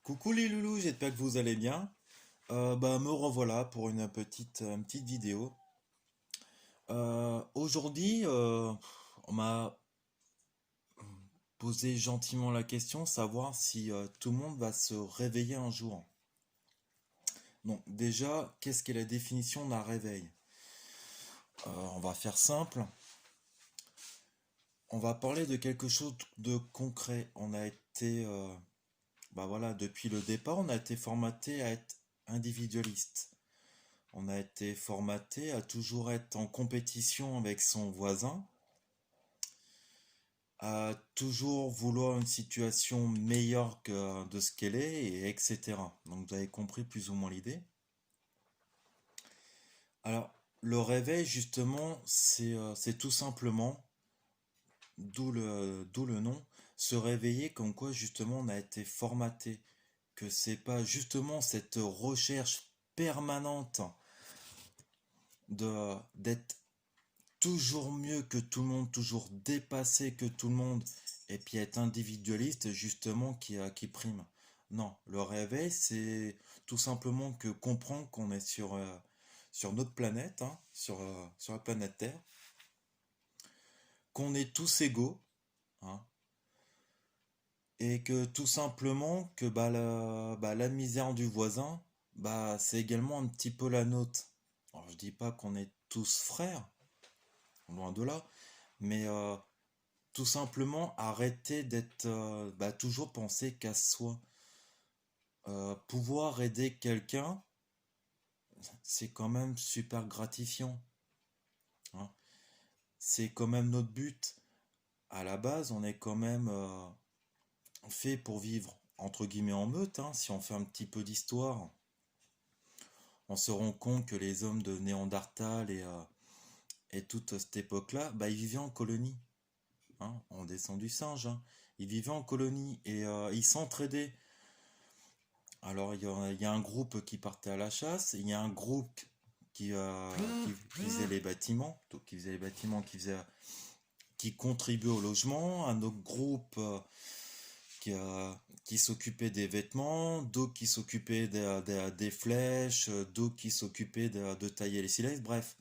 Coucou les loulous, j'espère que vous allez bien. Me revoilà pour une petite vidéo. Aujourd'hui, on m'a posé gentiment la question, savoir si tout le monde va se réveiller un jour. Donc déjà, qu'est-ce qu'est la définition d'un réveil? On va faire simple. On va parler de quelque chose de concret. Voilà, depuis le départ, on a été formaté à être individualiste. On a été formaté à toujours être en compétition avec son voisin, à toujours vouloir une situation meilleure que de ce qu'elle est, et etc. Donc vous avez compris plus ou moins l'idée. Alors, le réveil, justement, c'est tout simplement, d'où le nom, se réveiller comme quoi, justement, on a été formaté. Que c'est pas justement cette recherche permanente d'être toujours mieux que tout le monde, toujours dépassé que tout le monde, et puis être individualiste justement qui prime. Non, le réveil, c'est tout simplement que comprendre qu'on est sur notre planète, hein, sur la planète Terre, qu'on est tous égaux, hein, et que tout simplement que la misère du voisin, c'est également un petit peu la nôtre. Alors je dis pas qu'on est tous frères, loin de là, mais tout simplement arrêter d'être toujours penser qu'à soi. Pouvoir aider quelqu'un, c'est quand même super gratifiant, hein. C'est quand même notre but. À la base, on est quand même fait pour vivre entre guillemets en meute, hein. Si on fait un petit peu d'histoire, on se rend compte que les hommes de Néandertal et toute cette époque-là, ils vivaient en colonie, hein. On descend du singe, hein. Ils vivaient en colonie et ils s'entraidaient. Alors, il y a un groupe qui partait à la chasse, il y a un groupe qui faisait les bâtiments, donc qui faisait les bâtiments, qui contribuait au logement, un autre groupe qui, euh, qui s'occupait des vêtements, d'autres qui s'occupaient des flèches, d'autres qui s'occupaient de tailler les silex, bref.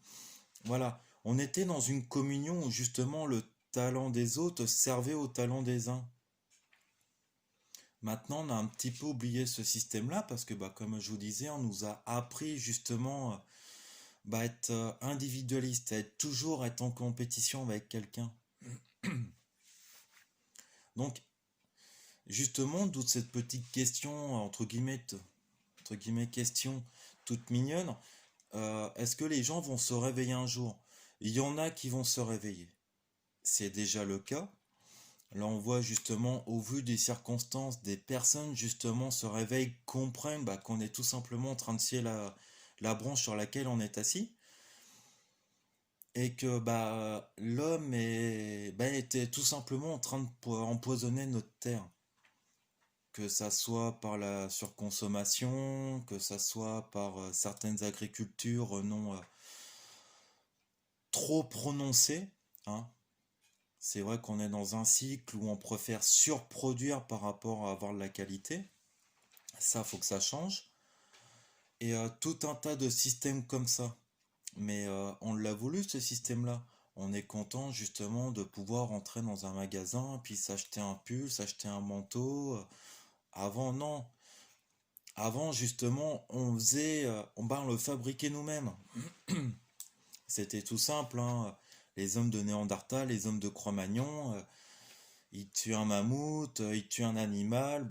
Voilà, on était dans une communion où justement le talent des autres servait au talent des uns. Maintenant, on a un petit peu oublié ce système-là parce que, comme je vous disais, on nous a appris justement à être individualiste, à être toujours être en compétition avec quelqu'un. Donc, justement, d'où cette petite question, entre guillemets, question toute mignonne, est-ce que les gens vont se réveiller un jour? Il y en a qui vont se réveiller. C'est déjà le cas. Là, on voit justement, au vu des circonstances, des personnes justement se réveillent, comprennent qu'on est tout simplement en train de scier la branche sur laquelle on est assis, et que l'homme était tout simplement en train empoisonner notre terre. Que ça soit par la surconsommation, que ça soit par certaines agricultures non trop prononcées, hein. C'est vrai qu'on est dans un cycle où on préfère surproduire par rapport à avoir de la qualité. Ça, faut que ça change. Et tout un tas de systèmes comme ça. Mais on l'a voulu, ce système-là. On est content justement de pouvoir entrer dans un magasin, puis s'acheter un pull, s'acheter un manteau. Avant, non. Avant, justement, on le fabriquait nous-mêmes. C'était tout simple, hein. Les hommes de Néandertal, les hommes de Cro-Magnon, ils tuaient un mammouth, ils tuaient un animal,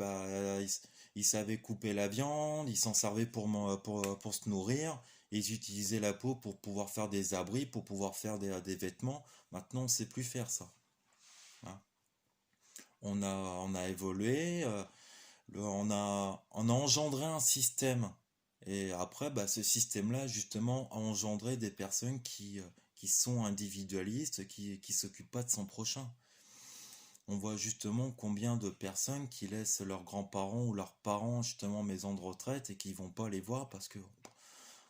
ils savaient couper la viande, ils s'en servaient pour se nourrir, et ils utilisaient la peau pour pouvoir faire des abris, pour pouvoir faire des vêtements. Maintenant, on ne sait plus faire ça, hein. On a évolué, on a engendré un système. Et après, ce système-là, justement, a engendré des personnes qui sont individualistes, qui s'occupent pas de son prochain. On voit justement combien de personnes qui laissent leurs grands-parents ou leurs parents justement en maison de retraite et qui vont pas les voir parce que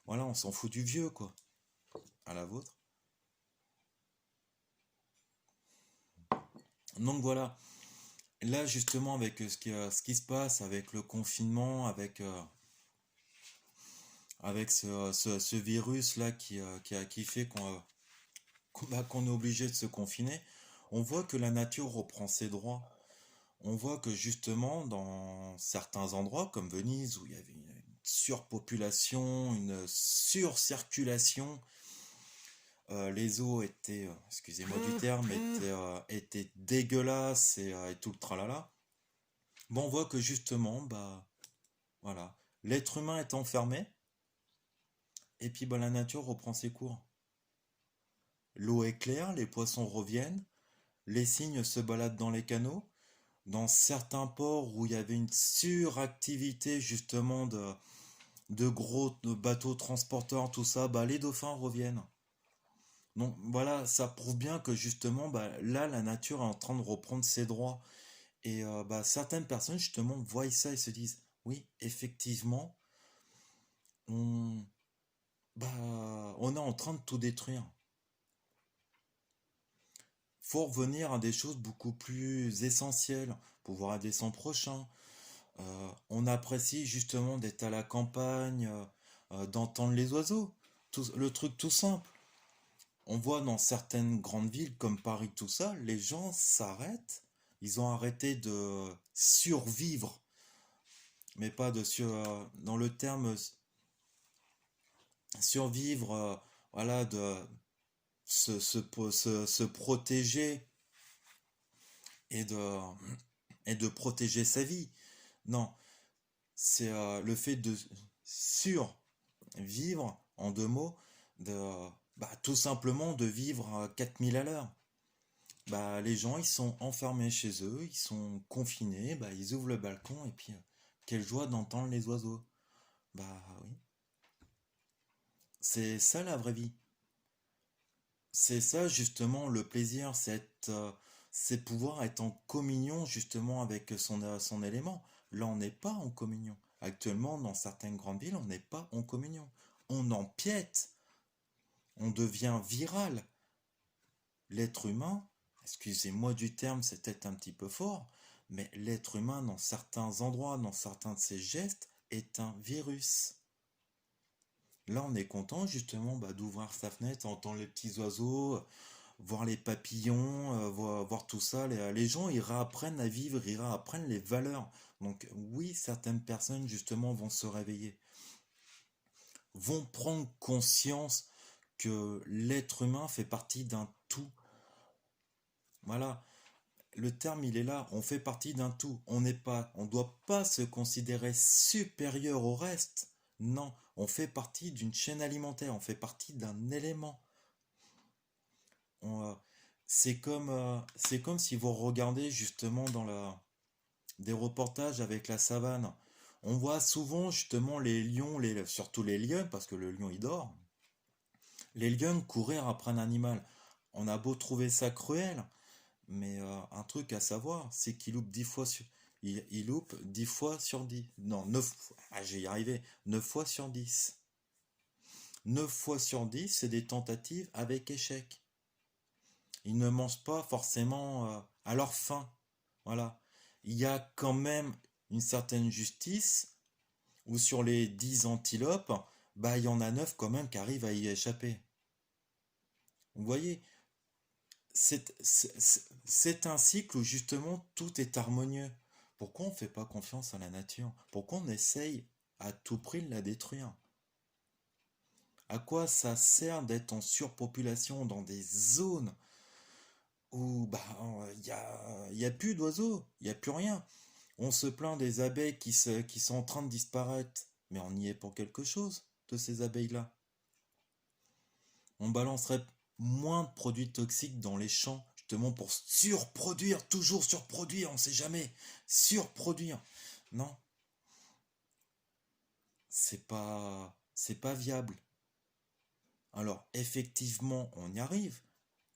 voilà, on s'en fout du vieux quoi. À la vôtre. Donc voilà. là, justement, avec ce qui se passe, avec le confinement, avec ce virus-là qui fait qu'on est obligé de se confiner, on voit que la nature reprend ses droits. On voit que justement, dans certains endroits, comme Venise, où il y avait une surpopulation, une surcirculation, les eaux étaient, excusez-moi du terme, étaient dégueulasses et tout le tralala. Bon, on voit que justement, bah voilà, l'être humain est enfermé, et puis bah, la nature reprend ses cours. L'eau est claire, les poissons reviennent, les cygnes se baladent dans les canaux. Dans certains ports où il y avait une suractivité justement de gros bateaux transporteurs, tout ça, bah, les dauphins reviennent. Donc voilà, ça prouve bien que justement, bah, là, la nature est en train de reprendre ses droits. Et bah, certaines personnes justement voient ça et se disent, oui, effectivement, on, on est en train de tout détruire. Faut revenir à des choses beaucoup plus essentielles, pouvoir aider son prochain. On apprécie justement d'être à la campagne, d'entendre les oiseaux. Le truc tout simple. On voit dans certaines grandes villes comme Paris, tout ça, les gens s'arrêtent. Ils ont arrêté de survivre, mais pas dans le terme survivre, voilà, de se protéger et de, et de protéger sa vie. Non, c'est le fait de survivre, en deux mots, de tout simplement de vivre à 4000 à l'heure. Bah, les gens, ils sont enfermés chez eux, ils sont confinés, bah, ils ouvrent le balcon et puis quelle joie d'entendre les oiseaux. Bah oui, c'est ça la vraie vie. C'est ça justement le plaisir, c'est pouvoir être en communion justement avec son élément. Là, on n'est pas en communion. Actuellement, dans certaines grandes villes, on n'est pas en communion. On empiète, on devient viral. L'être humain, excusez-moi du terme, c'est peut-être un petit peu fort, mais l'être humain, dans certains endroits, dans certains de ses gestes, est un virus. Là, on est content justement d'ouvrir sa fenêtre, entendre les petits oiseaux, voir les papillons, voir tout ça. Les gens, ils réapprennent à vivre, ils réapprennent les valeurs. Donc oui, certaines personnes justement vont se réveiller, vont prendre conscience que l'être humain fait partie d'un tout. Voilà, le terme il est là, on fait partie d'un tout. On doit pas se considérer supérieur au reste. Non, on fait partie d'une chaîne alimentaire, on fait partie d'un élément. On, c'est comme si vous regardez justement des reportages avec la savane. On voit souvent justement les lions, surtout les lions, parce que le lion il dort. Les lions courir après un animal. On a beau trouver ça cruel, mais un truc à savoir, c'est qu'il loupe 10 fois sur... il loupe 10 fois sur 10. Non, 9 fois. Ah, j'ai y arrivé. 9 fois sur 10. 9 fois sur 10, c'est des tentatives avec échec. Ils ne mangent pas forcément à leur faim. Voilà. Il y a quand même une certaine justice où sur les 10 antilopes, bah il y en a 9 quand même qui arrivent à y échapper. Vous voyez, c'est un cycle où justement tout est harmonieux. Pourquoi on ne fait pas confiance à la nature? Pourquoi on essaye à tout prix de la détruire? À quoi ça sert d'être en surpopulation dans des zones où y a plus d'oiseaux, il n'y a plus rien. On se plaint des abeilles qui sont en train de disparaître, mais on y est pour quelque chose de ces abeilles-là. On balancerait moins de produits toxiques dans les champs, justement pour surproduire, toujours surproduire, on ne sait jamais, surproduire. Non, c'est pas viable. Alors effectivement, on y arrive,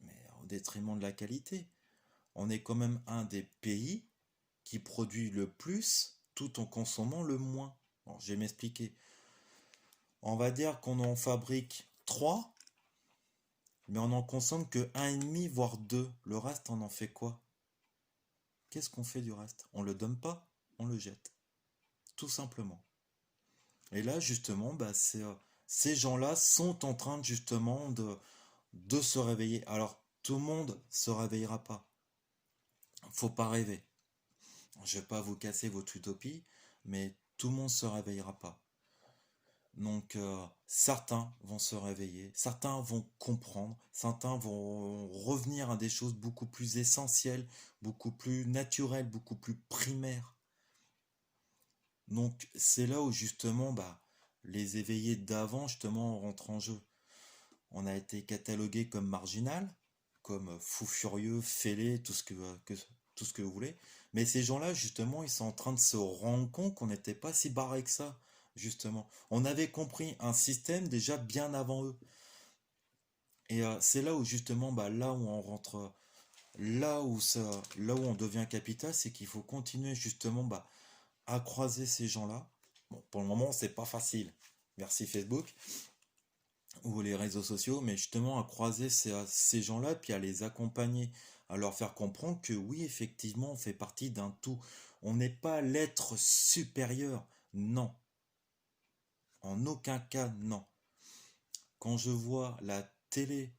mais au détriment de la qualité. On est quand même un des pays qui produit le plus tout en consommant le moins. Bon, je vais m'expliquer. On va dire qu'on en fabrique 3, mais on n'en consomme que 1,5 voire 2. Le reste, on en fait quoi? qu'est-ce qu'on fait du reste? On le donne pas, on le jette, tout simplement. Et là, justement, ces gens-là sont en train justement de se réveiller. Alors, tout le monde se réveillera pas. Faut pas rêver. Je vais pas vous casser votre utopie, mais tout le monde se réveillera pas. Donc, certains vont se réveiller, certains vont comprendre, certains vont revenir à des choses beaucoup plus essentielles, beaucoup plus naturelles, beaucoup plus primaires. Donc, c'est là où justement, les éveillés d'avant, justement, rentrent en jeu. On a été catalogué comme marginal, comme fou furieux, fêlé, tout ce que vous voulez. Mais ces gens-là, justement, ils sont en train de se rendre compte qu'on n'était pas si barré que ça, justement. On avait compris un système déjà bien avant eux. Et c'est là où, justement, là où on rentre, là où on devient capital, c'est qu'il faut continuer, justement, à croiser ces gens-là. Bon, pour le moment, c'est pas facile. Merci Facebook ou les réseaux sociaux, mais justement à croiser ces gens-là, puis à les accompagner, à leur faire comprendre que oui, effectivement, on fait partie d'un tout. On n'est pas l'être supérieur, non. En aucun cas, non. Quand je vois la télé,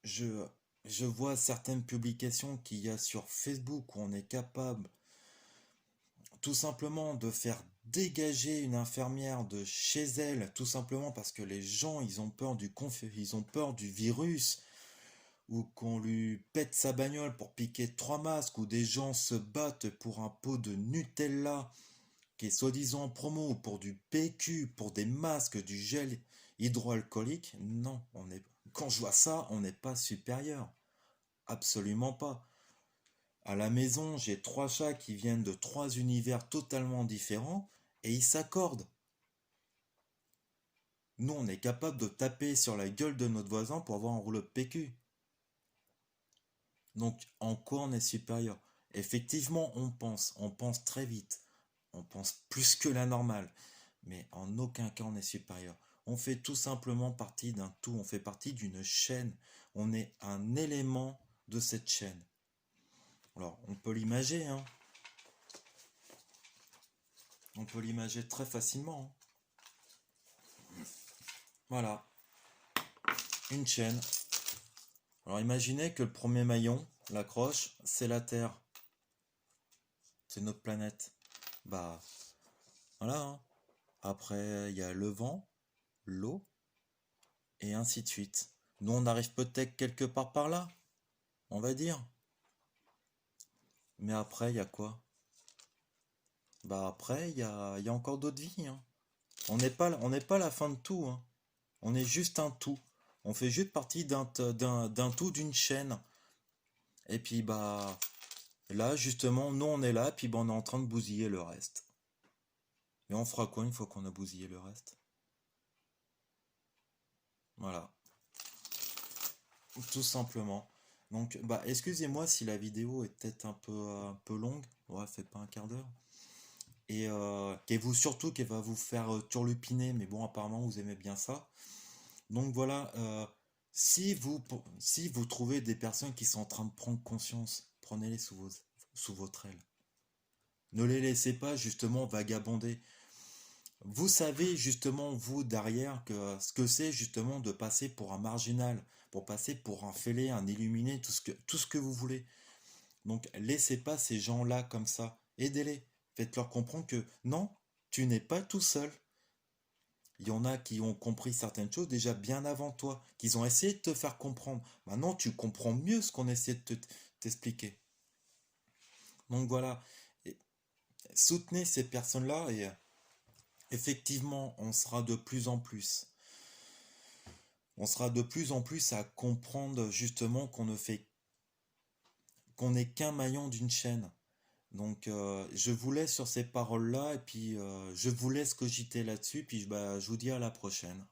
je, je vois certaines publications qu'il y a sur Facebook où on est capable tout simplement de faire dégager une infirmière de chez elle, tout simplement parce que les gens, ils ont peur du virus, ou qu'on lui pète sa bagnole pour piquer trois masques, ou des gens se battent pour un pot de Nutella qui est soi-disant en promo, ou pour du PQ, pour des masques, du gel hydroalcoolique. Non, quand je vois ça, on n'est pas supérieur. Absolument pas. À la maison, j'ai trois chats qui viennent de trois univers totalement différents et ils s'accordent. Nous, on est capable de taper sur la gueule de notre voisin pour avoir un rouleau de PQ. Donc, en quoi on est supérieur? Effectivement, on pense très vite, on pense plus que la normale, mais en aucun cas on est supérieur. On fait tout simplement partie d'un tout, on fait partie d'une chaîne, on est un élément de cette chaîne. Alors, on peut l'imager, hein. On peut l'imager très facilement, hein. Voilà, une chaîne. Alors imaginez que le premier maillon, l'accroche, c'est la Terre, c'est notre planète. Bah voilà, hein. Après, il y a le vent, l'eau, et ainsi de suite. Nous, on arrive peut-être quelque part par là, on va dire. Mais après, il y a quoi? Après, il y a encore d'autres vies, hein. On n'est pas la fin de tout, hein. On est juste un tout. On fait juste partie d'un tout, d'une chaîne. Et puis, là, justement, nous, on est là, puis on est en train de bousiller le reste. Mais on fera quoi une fois qu'on a bousillé le reste? Voilà, tout simplement. Donc, excusez-moi si la vidéo est peut-être un peu longue. Ouais, fait pas un quart d'heure. Et surtout qu'elle va vous faire turlupiner, mais bon, apparemment vous aimez bien ça. Donc voilà, si vous trouvez des personnes qui sont en train de prendre conscience, prenez-les sous votre aile. Ne les laissez pas justement vagabonder. Vous savez justement, vous, derrière, que ce que c'est justement de passer pour un marginal, pour passer pour un fêlé, un illuminé, tout ce que vous voulez. Donc, laissez pas ces gens-là comme ça. Aidez-les. Faites-leur comprendre que non, tu n'es pas tout seul. Il y en a qui ont compris certaines choses déjà bien avant toi, qu'ils ont essayé de te faire comprendre. Maintenant, tu comprends mieux ce qu'on essaie de t'expliquer. Donc voilà, et soutenez ces personnes-là et effectivement, on sera de plus en plus à comprendre justement qu'on n'est qu'un maillon d'une chaîne. Donc je vous laisse sur ces paroles-là et puis je vous laisse cogiter là-dessus puis je vous dis à la prochaine.